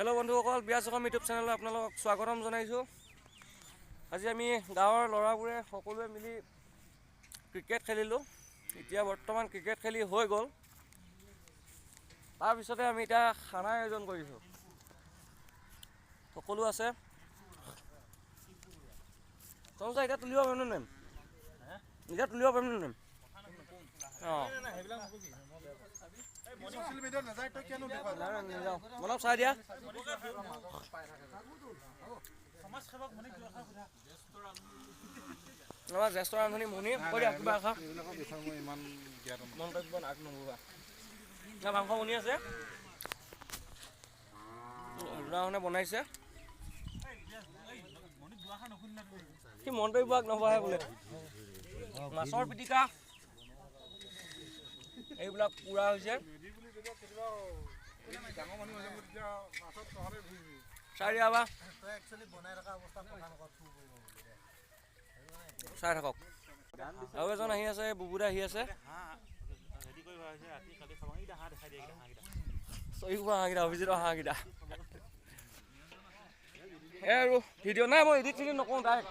Hello' বন্ধুসকল, বিয়াজ Assam YouTube চেনেললৈ আপোনালোকক স্বাগতম জনাইছোঁ। আজি আমি গাঁৱৰ ল'ৰাবোৰে সকলোৱে মিলি ক্ৰিকেট খেলিলোঁ। এতিয়া বৰ্তমান ক্ৰিকেট খেলি হৈ গ'ল। তাৰপিছতে আমি এতিয়া খানাৰ আয়োজন কৰিছোঁ। সকলো আছে। তহঁতে এতিয়া তুলিব পাৰিম নে? এতিয়া তুলিব পাৰিম নে? অঁ মনত চাই দিয়া। আমাৰ জ্যেষ্ঠ ৰান্ধনি মুনি কৈ দিয়া কিবা এষাৰ। মন্তব্য নকৰিবা। মাংস বনি আছে, ল'ৰাখনে বনাইছে। কি মন্তব্য নবহে বোলে। মাছৰ পিটিকা এইবিলাক পুৰা হৈছে। চাই থাকক। আৰু এজন আহি আছে, বুবুদা আহি আছে। অভিজিতৰ হাঁহকেইটা এই আৰু ভিডিঅ' নাই, মই এডিট চেডিট নকৰোঁ ডাইৰেক্ট।